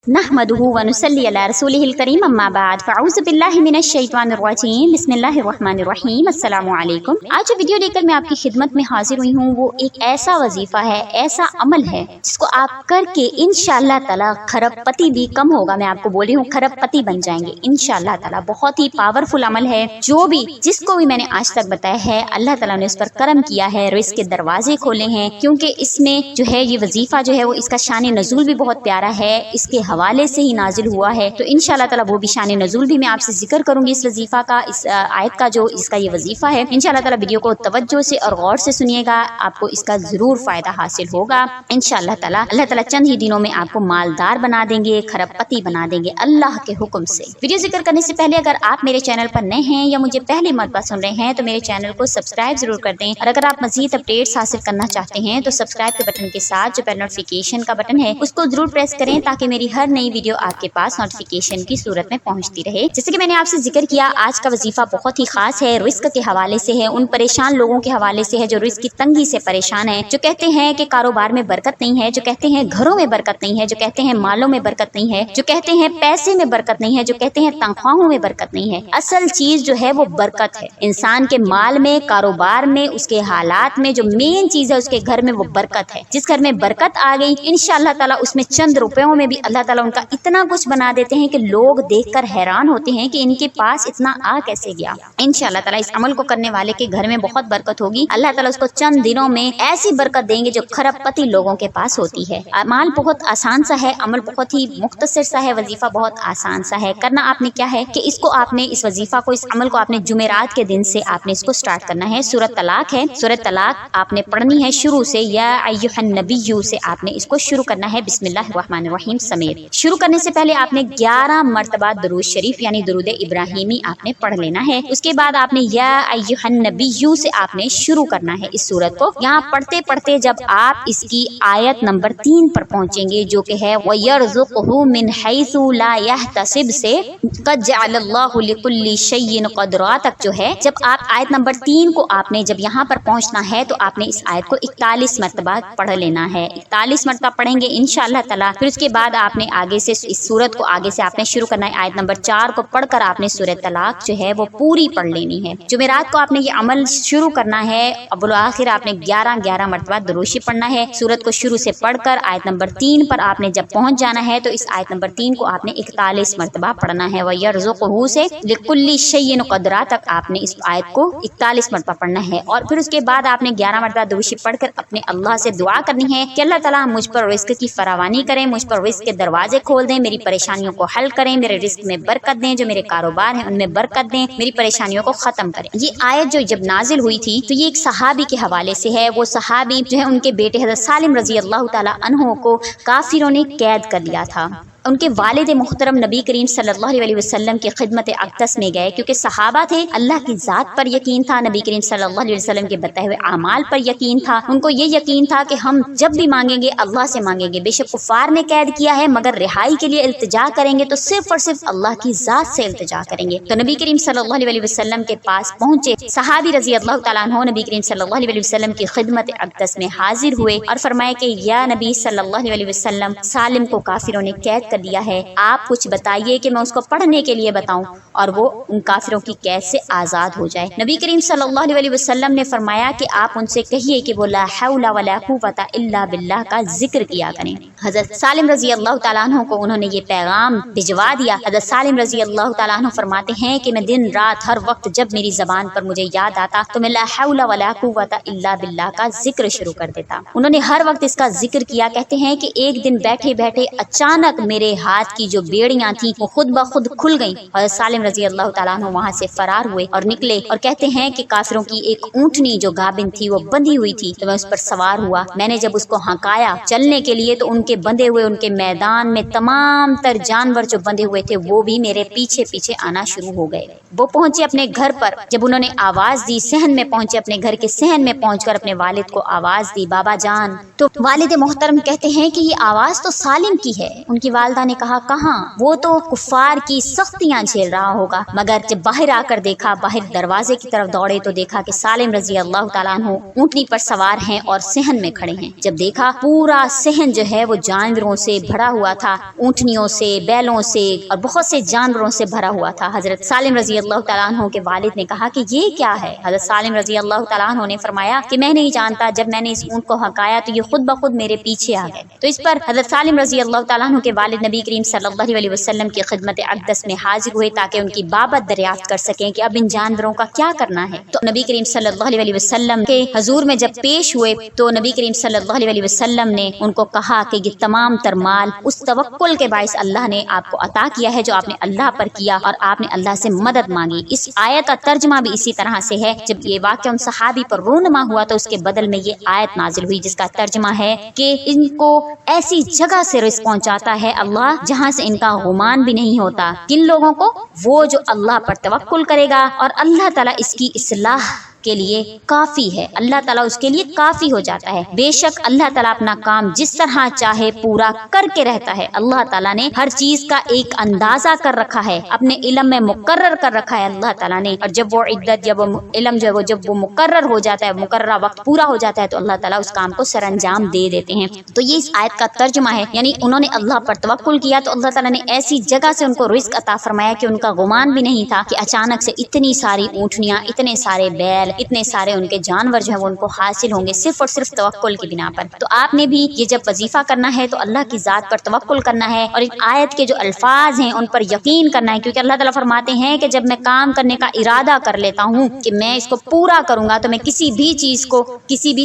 नहमदुहु व नुसल्ली अला रसूलिहिल करीम अम्मा बाद फ़अऊज़ु बिल्लाहि मिनश शैतानिर रजीम बिस्मिल्लाहिर रहमानिर रहीम अस्सलामु अलैकुम। आज जो वीडियो लेकर मैं आपकी खिदमत में हाजिर हुई हूँ वो एक ऐसा वजीफा है, ऐसा अमल है जिसको आप करके इंशाअल्लाह ताला खरबपति भी कम होगा। मैं आपको बोल रही हूँ खरबपति बन जाएंगे इंशाअल्लाह ताला। बहुत ही पावरफुल अमल है, जो भी जिसको भी मैंने आज तक बताया है अल्लाह ताला ने उस पर करम किया है, रिज़्क़ के दरवाजे खोले हैं। क्योंकि इसमें जो है ये वजीफा जो है वो इसका शान नज़ूल भी बहुत प्यारा है, इसके हवाले से ही नाजिल हुआ है। तो इंशाअल्लाह ताला वो भी शान नज़ूल भी मैं आपसे जिक्र करूंगी इस वजीफा का, इस आयत का जो इसका ये वजीफा है। इंशाअल्लाह ताला वीडियो को तवज्जो से और गौर से सुनिएगा, आपको इसका जरूर फायदा हासिल होगा इंशाअल्लाह ताला। अल्लाह ताला चंद ही दिनों में आपको मालदार बना देंगे, खरबपति बना देंगे अल्लाह के हुक्म से। वीडियो जिक्र करने से पहले अगर आप मेरे चैनल पर नए हैं या मुझे पहली मरतबा सुन रहे हैं तो मेरे चैनल को सब्सक्राइब जरूर कर दें। और अगर आप मजीद अपडेट्स हासिल करना चाहते हैं तो सब्सक्राइब के बटन के साथ जो बेल नोटिफिकेशन का बटन है उसको जरूर प्रेस करें ताकि मेरी हर नई वीडियो आपके पास नोटिफिकेशन की सूरत में पहुंचती रहे। जैसे कि मैंने आपसे जिक्र किया, आज का वजीफा बहुत ही खास है, रिज़्क़ के हवाले से है, उन परेशान लोगों के हवाले से है जो रिज़्क़ की तंगी से परेशान है, जो कहते हैं कि कारोबार में बरकत नहीं है, जो कहते हैं घरों में बरकत नहीं है, जो कहते हैं मालों में बरकत नहीं है, जो कहते हैं पैसे में बरकत नहीं है, जो कहते हैं तनख्वाहों में बरकत नहीं है। असल चीज जो है वो बरकत है। इंसान के माल में, कारोबार में, उसके हालात में जो मेन चीज है उसके घर में वो बरकत है। जिस घर में बरकत आ गई इंशाअल्लाह ताला उसमें चंद रुपयों में भी अल्लाह ताला उनका इतना कुछ बना देते हैं कि लोग देखकर हैरान होते हैं कि इनके पास इतना आ कैसे गया। इंशाअल्लाह ताला इस अमल को करने वाले के घर में बहुत बरकत होगी। अल्लाह ताला उसको चंद दिनों में ऐसी बरकत देंगे जो खरबपति लोगों के पास होती है। अमाल बहुत आसान सा है, अमल बहुत ही मुख्तसर सा है, वजीफा बहुत आसान सा है। करना आपने क्या है कि इसको आपने इस वजीफा को, इस अमल को आपने जुमेरात के दिन से आपने इसको स्टार्ट करना है। सूरत तलाक है, सूरत तलाक आपने पढ़नी है शुरू से, या अय्युहन नबिय्यु से आपने इसको शुरू करना है बिस्मिल्लाहिर्रहमानिर्रहीम समेत। शुरू करने से पहले आपने 11 मरतबा दुरूद शरीफ यानी दुरूद इब्राहिमी आपने पढ़ लेना है। उसके बाद आपने या अय्युहन नबिय्यु से आपने शुरू करना है इस सूरत को। यहाँ पढ़ते पढ़ते जब आप इसकी आयत नंबर 3 पर पहुंचेंगे जो कि है वयर्ज़ुक़हु मिन हैसु ला यहतसिब से क़द जअलल्लाहु लिकुल्लि शैइन क़दरा तक जो है, जब आप आयत नंबर 3 को आपने जब यहाँ पर पहुंचना है तो आपने इस आयत को 41 मरतबा पढ़ लेना है। 41 मरतबा पढ़ेंगे इंशाअल्लाह ताला। फिर उसके बाद आपने आगे से इस सूरत को आगे से आपने शुरू करना है। आयत नंबर 4 को पढ़कर आपने सूरत तलाक जो है वो पूरी पढ़ लेनी है। जुमेरात को आपने ये अमल शुरू करना है। अव्वल आखिर आपने 11 मरतबा दुरूद पढ़ना है। सूरत को शुरू से पढ़कर आयत नंबर 3 पर आपने जब पहुंच जाना है तो इस आयत नंबर 3 को आपने 41 मरतबा पढ़ना है। वयर्ज़ुक़हु से लिकुल्लि शैइन क़दरा तक आपने इस आयत को 41 मरतबा पढ़ना है। और फिर उसके बाद आपने 11 मरतबा दुरूद पढ़कर अपने अल्लाह से दुआ करनी है कि अल्लाह ताला मुझ पर रिज़्क़ की फरावानी करें, मुझ पर रिज़्क़ के दरवाजे खोल दें, मेरी परेशानियों को हल करें, मेरे रिज़्क़ में बरकत दें, जो मेरे कारोबार हैं उनमें बरकत दें, मेरी परेशानियों को खत्म करें। ये आयत जो जब नाजिल हुई थी तो ये एक सहाबी के हवाले से है। वो सहाबी जो है उनके बेटे हज़रत सालिम रज़ी अल्लाह ताला अन्हु को काफिरों ने कैद कर लिया था। उनके वालिद मोहतरम नबी करीम सल्लल्लाहु अलैहि वसल्लम की खिदमत अक़दस में गए क्योंकि सहाबा थे, अल्लाह की ज़ात पर यकीन था, नबी करीम सल्लल्लाहु अलैहि वसल्लम के बताए हुए आमाल पर यकीन था। उनको ये यकीन था कि हम जब भी मांगेंगे अल्लाह से मांगेंगे। बेशक कुफ़ार ने कैद किया है मगर रिहाई के लिए इल्तिजा करेंगे तो सिर्फ और सिर्फ अल्लाह की ज़ात से इल्तिजा करेंगे। तो नबी करीम सल्लल्लाहु अलैहि वसल्लम के पास पहुंचे सहाबी रज़ी अल्लाह तआला अन्हु नबी करीम सल्लल्लाहु अलैहि वसल्लम की खिदमत अक़दस में हाजिर हुए और फरमाए कि या नबी सल्लल्लाहु अलैहि वसल्लम, सालिम को काफिरों ने कैद कर दिया है, आप कुछ बताइए कि मैं उसको पढ़ने के लिए बताऊं और वो उन काफिरों की कैद से आजाद हो जाए। नबी करीम सल्लल्लाहु अलैहि वसल्लम ने फरमाया कि आप उनसे कहिए कि वो ला हौला वला कुव्वता इल्ला बिल्लाह का जिक्र किया करें। हजरत सालिम रजी अल्लाह तआला अन्हु को उन्होंने ये पैगाम भिजवा दिया। हजरत सालिम रजी अल्लाह तआला अन्हु फरमाते हैं कि मैं दिन रात हर वक्त जब मेरी जबान पर मुझे याद आता तो मैं ला हौला वला कुव्वता इल्ला बिल्लाह का जिक्र शुरू कर देता। उन्होंने हर वक्त इसका जिक्र किया। कहते हैं कि एक दिन बैठे बैठे अचानक मेरे हाथ की जो बेड़ियां थी वो खुद ब खुद खुल गईं और सालिम रजी अल्लाह तआला अन्हु वहां से फरार हुए और निकले। और कहते हैं कि काफिरों की एक ऊंटनी जो गाबिन थी वो बंधी हुई थी तो मैं उस पर सवार हुआ। मैंने जब उसको हकाया चलने के लिए तो उनके बंधे हुए उनके मैदान में तमाम तर जानवर जो बंधे हुए थे वो भी मेरे पीछे पीछे आना शुरू हो गए। वो पहुंचे अपने घर पर, जब उन्होंने आवाज दी, सहन में पहुंचे, अपने घर के सहन में पहुंचकर अपने वालिद को आवाज दी, बाबा जान। तो वालिद मोहतरम कहते हैं कि ये आवाज तो सालिम की है। उनकी वालिदा والدہ نے کہا کہاں، وہ تو کفار کی سختیاں جھیل رہا ہوگا، مگر جب باہر آ کر دیکھا، باہر دروازے کی طرف دوڑے تو دیکھا کہ سالم رضی اللہ تعالیٰ عنہ اونٹنی پر سوار ہیں اور صحن میں کھڑے ہیں۔ جب دیکھا پورا صحن جو ہے وہ جانوروں سے بھرا ہوا تھا، اونٹنیوں سے، بیلوں سے اور بہت سے جانوروں سے بھرا ہوا تھا۔ حضرت سالم رضی اللہ تعالیٰ عنہ کے والد نے کہا کہ یہ کیا ہے؟ حضرت سالم رضی اللہ تعالیٰ عنہ نے فرمایا کہ میں نہیں جانتا، جب میں نے اس اونٹ کو ہکایا تو یہ خود بخود میرے پیچھے آ گئے۔ تو اس پر حضرت سالم رضی اللہ تعالیٰ عنہ کے والد نبی کریم صلی اللہ علیہ وسلم کی خدمت اقدس میں حاضر ہوئے تاکہ ان کی بابت دریافت کر سکیں کہ اب ان جانوروں کا کیا کرنا ہے۔ تو نبی کریم صلی اللہ علیہ وسلم کے حضور میں جب پیش ہوئے تو نبی کریم صلی اللہ علیہ وسلم نے ان کو کہا کہ یہ تمام تر مال اس توکل کے باعث اللہ نے آپ کو عطا کیا ہے جو آپ نے اللہ پر کیا اور آپ نے اللہ سے مدد مانگی۔ اس آیت کا ترجمہ بھی اسی طرح سے ہے۔ جب یہ واقعہ ان صحابی پر رونما ہوا تو اس کے بدل میں یہ آیت نازل ہوئی جس کا ترجمہ ہے کہ ان کو ایسی جگہ سے رزق پہنچاتا ہے اللہ جہاں سے ان کا گمان بھی نہیں ہوتا۔ کن لوگوں کو؟ وہ جو اللہ پر توکل کرے گا اور اللہ تعالیٰ اس کی اصلاح کے لیے کافی ہے، اللہ تعالیٰ اس کے لیے کافی ہو جاتا ہے۔ بے شک اللہ تعالیٰ اپنا کام جس طرح چاہے پورا کر کے رہتا ہے۔ اللہ تعالیٰ نے ہر چیز کا ایک اندازہ کر رکھا ہے، اپنے علم میں مقرر کر رکھا ہے اللہ تعالیٰ نے، اور جب وہ عدت، جب وہ علم جو ہے جب وہ مقرر ہو جاتا ہے، مقررہ وقت پورا ہو جاتا ہے تو اللہ تعالیٰ اس کام کو سر انجام دے دیتے ہیں۔ تو یہ اس آیت کا ترجمہ ہے، یعنی انہوں نے اللہ پر توکل کیا تو اللہ تعالیٰ نے ایسی جگہ سے ان کو رزق عطا فرمایا کہ ان کا گمان بھی نہیں تھا کہ اچانک سے اتنی ساری اونٹنیاں، اتنے سارے بیل، اتنے سارے ان کے جانور جو ہیں وہ ان کو حاصل ہوں گے صرف اور صرف توکل کی بنا پر۔ تو آپ نے بھی یہ جب وظیفہ کرنا ہے تو اللہ کی ذات پر توکل کرنا ہے اور ان آیت کے جو الفاظ ہیں ان پر یقین کرنا ہے، کیونکہ اللہ تعالیٰ فرماتے ہیں کہ جب میں کام کرنے کا ارادہ کر لیتا ہوں کہ میں اس کو پورا کروں گا تو میں کسی بھی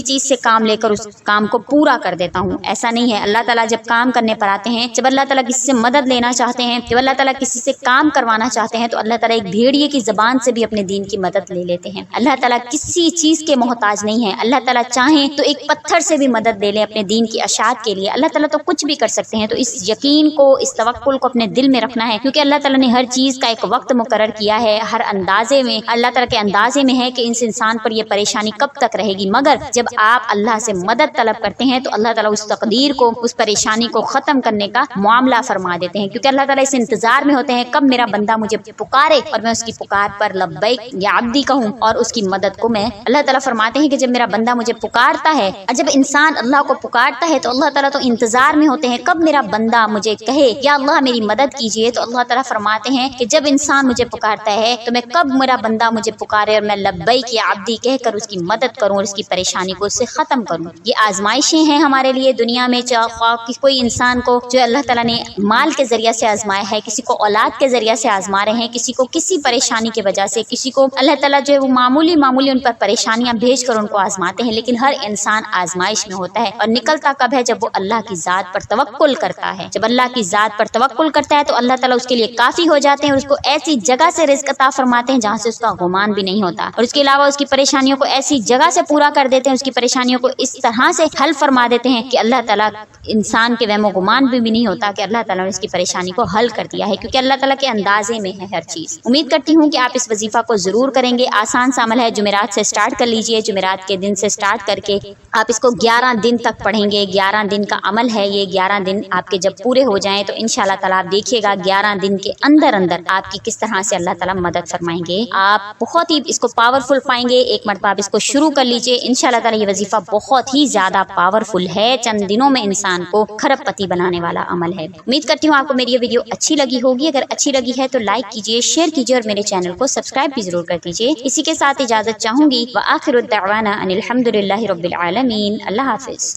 چیز سے کام لے کر اس کام کو پورا کر دیتا ہوں۔ ایسا نہیں ہے، اللہ تعالیٰ جب کام کرنے پر آتے ہیں، جب اللہ تعالیٰ کسی سے مدد لینا چاہتے ہیں، جب اللہ تعالیٰ کسی سے کام کروانا چاہتے ہیں تو اللہ تعالیٰ ایک بھیڑیے کی زبان سے بھی اپنے دین کی مدد لے لیتے ہیں۔ اللہ تعالیٰ کسی چیز کے محتاج نہیں ہے، اللہ تعالیٰ چاہیں تو ایک پتھر سے بھی مدد لے لیں اپنے دین کی اشاعت کے لیے، اللہ تعالیٰ تو کچھ بھی کر سکتے ہیں۔ تو اس یقین کو، اس توکل کو اپنے دل میں رکھنا ہے، کیونکہ اللہ تعالیٰ نے ہر چیز کا ایک وقت مقرر کیا ہے، ہر اندازے میں اللہ تعالیٰ کے اندازے میں ہے کہ اس انسان پر یہ پریشانی کب تک رہے گی، مگر جب آپ اللہ سے مدد طلب کرتے ہیں تو اللہ تعالیٰ اس تقدیر کو، اس پریشانی کو ختم کرنے کا معاملہ فرما دیتے ہیں، کیونکہ اللہ تعالیٰ اس انتظار میں ہوتے ہیں کب میرا بندہ مجھے پکارے اور میں اس کی پکار پر لبیک یا عبدی کہوں اور اس کی مدد کو میں۔ اللہ تعالیٰ فرماتے ہیں کہ جب میرا بندہ مجھے پکارتا ہے، اور جب انسان اللہ کو پکارتا ہے تو اللہ تعالیٰ تو انتظار میں ہوتے ہیں کب میرا بندہ مجھے کہے یا اللہ میری مدد کیجیے۔ تو اللہ تعالیٰ فرماتے ہیں کہ جب انسان مجھے پکارتا ہے تو میں کب میرا بندہ مجھے پکارے اور میں لبیک یا عبدی کہہ کر اس کی مدد کروں اور اس کی پریشانی کو اس سے ختم کروں۔ یہ آزمائشیں ہیں ہمارے لیے دنیا میں، چاہے کوئی انسان کو جو اللہ تعالیٰ نے مال کے ذریعے سے آزمایا ہے، کسی کو اولاد کے ذریعے سے آزما رہے ہیں، کسی کو کسی پریشانی کی وجہ سے، کسی کو اللہ تعالیٰ جو ہے وہ معمولی ان پر پریشانیاں بھیج کر ان کو آزماتے ہیں، لیکن ہر انسان آزمائش میں ہوتا ہے اور نکلتا کب ہے؟ جب وہ اللہ کی ذات پر توکل کرتا ہے۔ جب اللہ کی ذات پر توکل کرتا ہے تو اللہ تعالیٰ اس کے لیے کافی ہو جاتے ہیں اور اس کو ایسی جگہ سے رزق عطا فرماتے ہیں جہاں سے اس کا گمان بھی نہیں ہوتا، اور اس کے علاوہ اس کی پریشانیوں کو ایسی جگہ سے پورا کر دیتے ہیں، اس کی پریشانیوں کو اس طرح سے حل فرما دیتے ہیں کہ اللہ تعالیٰ انسان کے وہم و گمان بھی نہیں ہوتا کہ اللہ تعالیٰ نے اس کی پریشانی کو حل کر دیا ہے، کیونکہ اللہ تعالیٰ کے اندازے میں ہے ہر چیز۔ امید کرتی ہوں کہ آپ اس وظیفہ کو ضرور کریں گے۔ آسان سا عمل ہے، جمعرات سے سٹارٹ کر لیجئے، جمعرات کے دن سے سٹارٹ کر کے آپ اس کو 11 دن تک پڑھیں گے۔ 11 دن کا عمل ہے یہ، 11 دن آپ کے جب پورے ہو جائیں تو انشاءاللہ تعالیٰ آپ دیکھیے گا 11 دن کے اندر آپ کی کس طرح سے اللہ تعالیٰ مدد فرمائیں گے۔ آپ بہت ہی اس کو پاورفل پائیں گے۔ ایک مرتبہ آپ اس کو شروع کر لیجئے، انشاءاللہ تعالیٰ یہ وظیفہ بہت ہی زیادہ پاورفل ہے، چند دنوں میں انسان کو کھرب پتی بنانے والا عمل ہے۔ امید کرتی ہوں آپ کو میری یہ ویڈیو اچھی لگی ہوگی۔ اگر اچھی لگی ہے تو لائک کیجئے، شیئر کیجئے اور میرے چینل کو سبسکرائب بھی ضرور کر دیجئے۔ اسی کے ساتھ اجازت چاہوں گی، وآخر الدعوانا ان الحمد للہ رب العالمین۔ اللہ حافظ۔